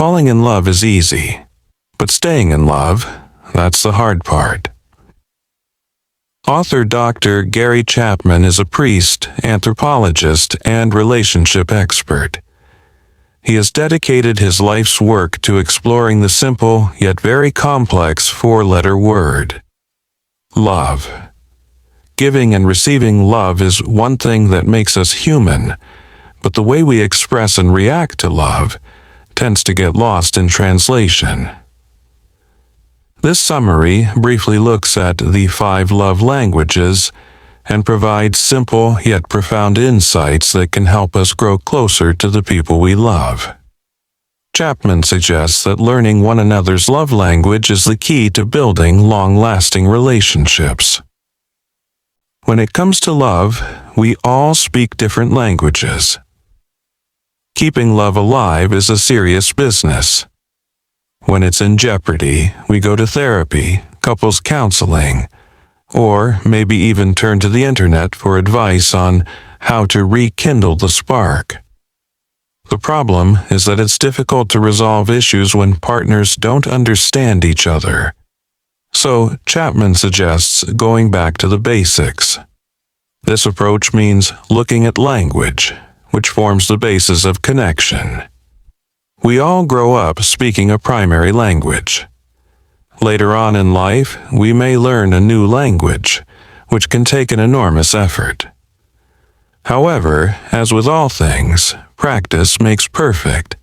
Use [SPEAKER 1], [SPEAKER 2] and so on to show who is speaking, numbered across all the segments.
[SPEAKER 1] Falling in love is easy, but staying in love, that's the hard part. Author Dr. Gary Chapman is a priest, anthropologist, and relationship expert. He has dedicated his life's work to exploring the simple yet very complex four-letter word: love. Giving and receiving love is one thing that makes us human, but the way we express and react to love tends to get lost in translation. This summary briefly looks at the 5 love languages and provides simple yet profound insights that can help us grow closer to the people we love. Chapman suggests that learning one another's love language is the key to building long-lasting relationships. When it comes to love, we all speak different languages. Keeping love alive is a serious business. When it's in jeopardy, we go to therapy, couples counseling, or maybe even turn to the internet for advice on how to rekindle the spark. The problem is that it's difficult to resolve issues when partners don't understand each other. So Chapman suggests going back to the basics. This approach means looking at language, which forms the basis of connection. We all grow up speaking a primary language. Later on in life, we may learn a new language, which can take an enormous effort. However, as with all things, practice makes perfect,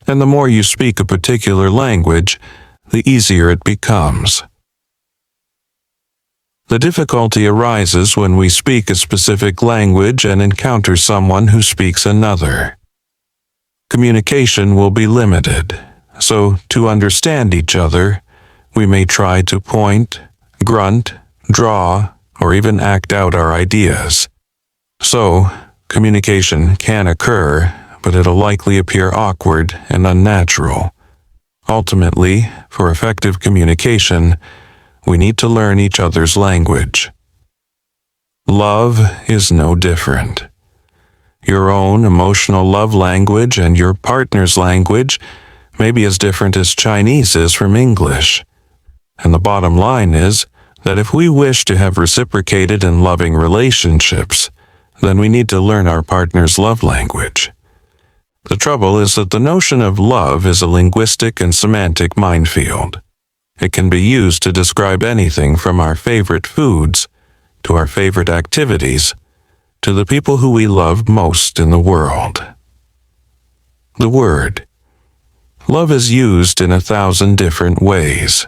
[SPEAKER 1] and the more you speak a particular language, the easier it becomes. The difficulty arises when we speak a specific language and encounter someone who speaks another. Communication will be limited, so to understand each other, we may try to point, grunt, draw, or even act out our ideas. So, communication can occur, but it'll likely appear awkward and unnatural. Ultimately, for effective communication, we need to learn each other's language. Love is no different. Your own emotional love language and your partner's language may be as different as Chinese is from English. And the bottom line is that if we wish to have reciprocated and loving relationships, then we need to learn our partner's love language. The trouble is that the notion of love is a linguistic and semantic minefield. It can be used to describe anything from our favorite foods to our favorite activities to the people who we love most in the world. The word. Love is used in 1,000 different ways.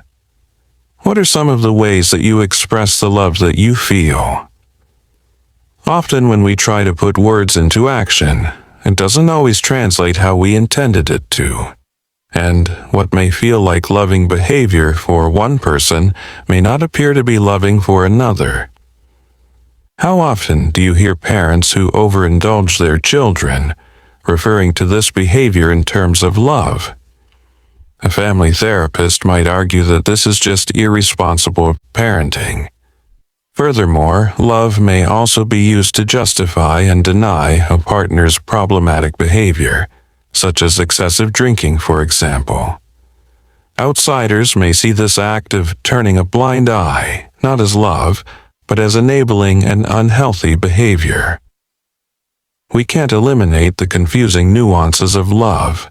[SPEAKER 1] What are some of the ways that you express the love that you feel? Often when we try to put words into action, it doesn't always translate how we intended it to. And what may feel like loving behavior for one person may not appear to be loving for another. How often do you hear parents who overindulge their children, referring to this behavior in terms of love? A family therapist might argue that this is just irresponsible parenting. Furthermore, love may also be used to justify and deny a partner's problematic behavior, such as excessive drinking, for example. Outsiders may see this act of turning a blind eye, not as love, but as enabling an unhealthy behavior. We can't eliminate the confusing nuances of love,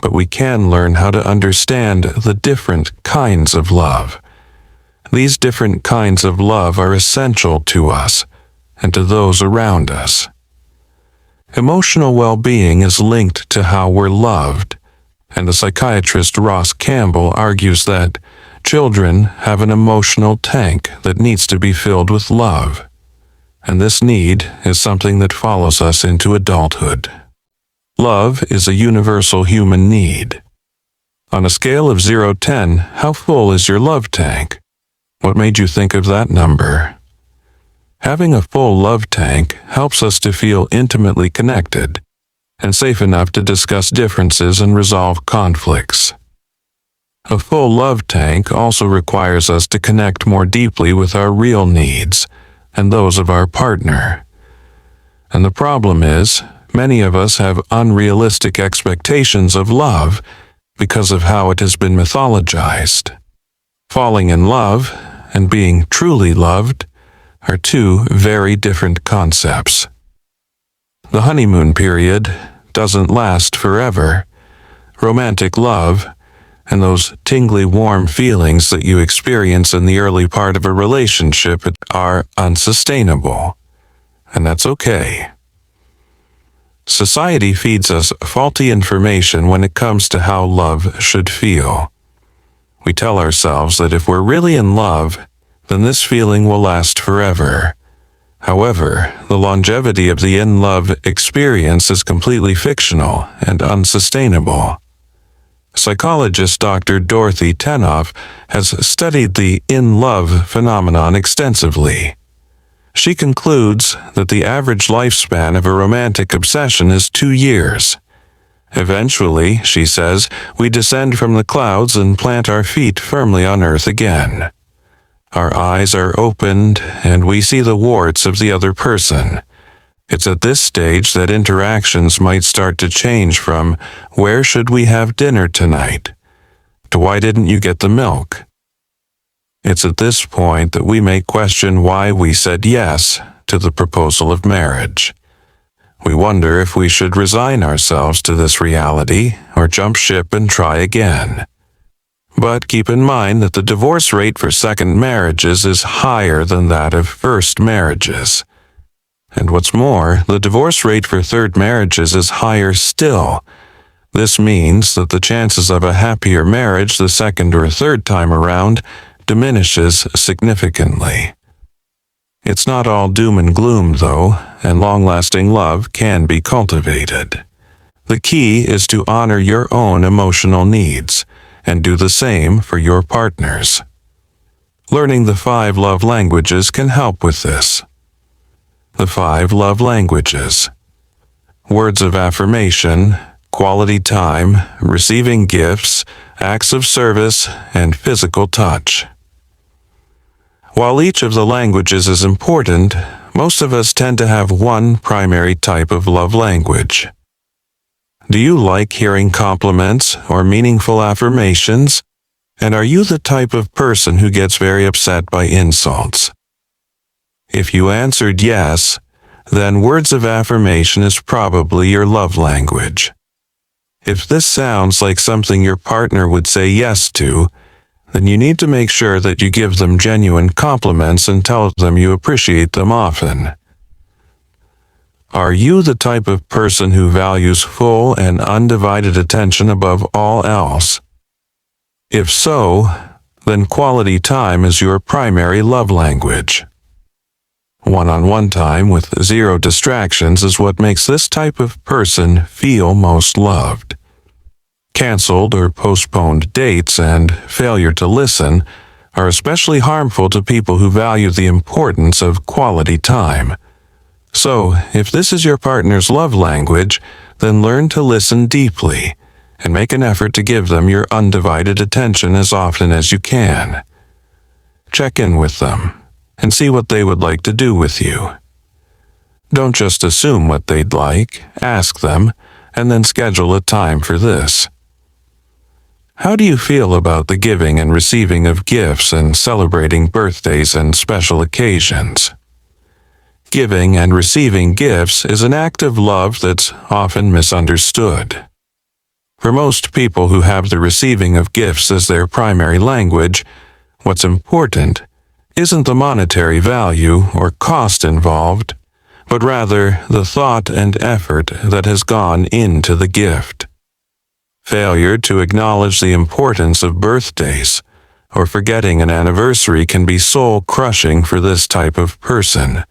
[SPEAKER 1] but we can learn how to understand the different kinds of love. These different kinds of love are essential to us and to those around us. Emotional well-being is linked to how we're loved, and the psychiatrist Ross Campbell argues that children have an emotional tank that needs to be filled with love, and this need is something that follows us into adulthood. Love is a universal human need. On a scale of 0 to 10, how full is your love tank? What made you think of that number? Having a full love tank helps us to feel intimately connected and safe enough to discuss differences and resolve conflicts. A full love tank also requires us to connect more deeply with our real needs and those of our partner. And the problem is, many of us have unrealistic expectations of love because of how it has been mythologized. Falling in love and being truly loved are two very different concepts. The honeymoon period doesn't last forever. Romantic love and those tingly warm feelings that you experience in the early part of a relationship are unsustainable, and that's okay. Society feeds us faulty information when it comes to how love should feel. We tell ourselves that if we're really in love, then this feeling will last forever. However, the longevity of the in-love experience is completely fictional and unsustainable. Psychologist Dr. Dorothy Tenoff has studied the in-love phenomenon extensively. She concludes that the average lifespan of a romantic obsession is 2 years. Eventually, she says, we descend from the clouds and plant our feet firmly on earth again. Our eyes are opened, and we see the warts of the other person. It's at this stage that interactions might start to change from, "Where should we have dinner tonight?" to "Why didn't you get the milk?" It's at this point that we may question why we said yes to the proposal of marriage. We wonder if we should resign ourselves to this reality or jump ship and try again. But keep in mind that the divorce rate for second marriages is higher than that of first marriages. And what's more, the divorce rate for third marriages is higher still. This means that the chances of a happier marriage the second or third time around diminishes significantly. It's not all doom and gloom, though, and long-lasting love can be cultivated. The key is to honor your own emotional needs and do the same for your partner's. Learning the 5 love languages can help with this. The 5 love languages: words of affirmation, quality time, receiving gifts, acts of service, and physical touch. While each of the languages is important, most of us tend to have one primary type of love language. Do you like hearing compliments or meaningful affirmations? And are you the type of person who gets very upset by insults? If you answered yes, then words of affirmation is probably your love language. If this sounds like something your partner would say yes to, then you need to make sure that you give them genuine compliments and tell them you appreciate them often. Are you the type of person who values full and undivided attention above all else? If so, then quality time is your primary love language. One-on-one time with 0 distractions is what makes this type of person feel most loved. Canceled or postponed dates and failure to listen are especially harmful to people who value the importance of quality time. So, if this is your partner's love language, then learn to listen deeply and make an effort to give them your undivided attention as often as you can. Check in with them and see what they would like to do with you. Don't just assume what they'd like, ask them, and then schedule a time for this. How do you feel about the giving and receiving of gifts and celebrating birthdays and special occasions? Giving and receiving gifts is an act of love that's often misunderstood. For most people who have the receiving of gifts as their primary language, what's important isn't the monetary value or cost involved, but rather the thought and effort that has gone into the gift. Failure to acknowledge the importance of birthdays or forgetting an anniversary can be soul-crushing for this type of person.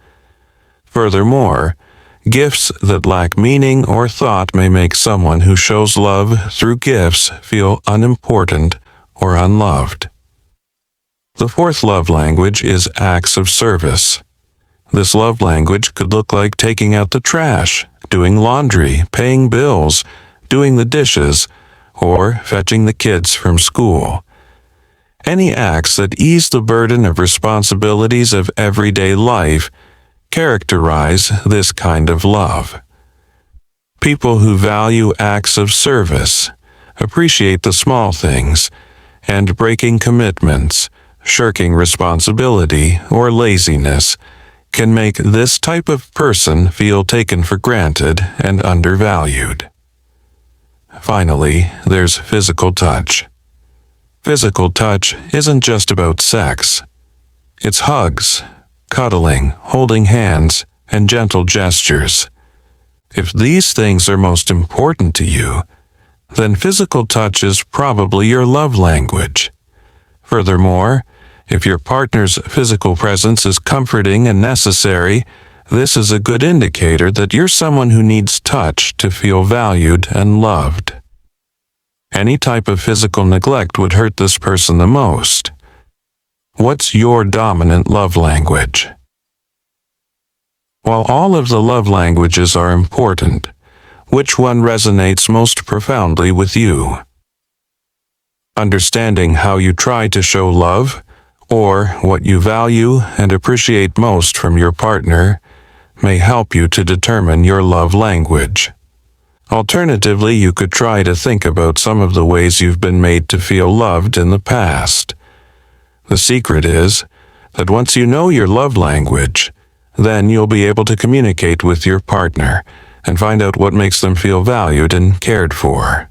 [SPEAKER 1] Furthermore, gifts that lack meaning or thought may make someone who shows love through gifts feel unimportant or unloved. The 4th love language is acts of service. This love language could look like taking out the trash, doing laundry, paying bills, doing the dishes, or fetching the kids from school. Any acts that ease the burden of responsibilities of everyday life characterize this kind of love. People who value acts of service appreciate the small things, and breaking commitments, shirking responsibility, or laziness can make this type of person feel taken for granted and undervalued. Finally, there's physical touch. Physical touch isn't just about sex. It's hugs, cuddling, holding hands, and gentle gestures. If these things are most important to you, then physical touch is probably your love language. Furthermore, if your partner's physical presence is comforting and necessary, this is a good indicator that you're someone who needs touch to feel valued and loved. Any type of physical neglect would hurt this person the most. What's your dominant love language? While all of the love languages are important, which one resonates most profoundly with you? Understanding how you try to show love, or what you value and appreciate most from your partner, may help you to determine your love language. Alternatively, you could try to think about some of the ways you've been made to feel loved in the past. The secret is that once you know your love language, then you'll be able to communicate with your partner and find out what makes them feel valued and cared for.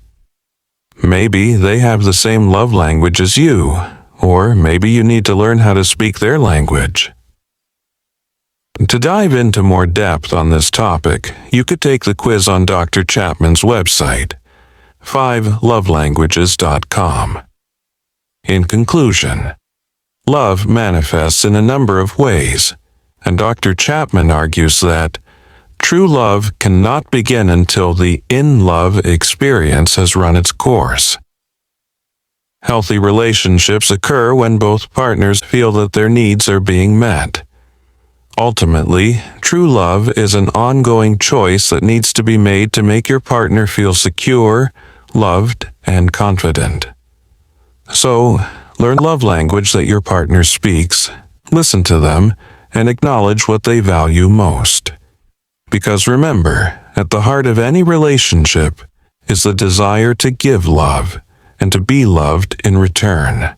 [SPEAKER 1] Maybe they have the same love language as you, or maybe you need to learn how to speak their language. To dive into more depth on this topic, you could take the quiz on Dr. Chapman's website, 5lovelanguages.com. In conclusion, love manifests in a number of ways, and Dr. Chapman argues that true love cannot begin until the in-love experience has run its course. Healthy relationships occur when both partners feel that their needs are being met. Ultimately, true love is an ongoing choice that needs to be made to make your partner feel secure, loved, and confident. So, learn love language that your partner speaks, listen to them, and acknowledge what they value most. Because remember, at the heart of any relationship is the desire to give love and to be loved in return.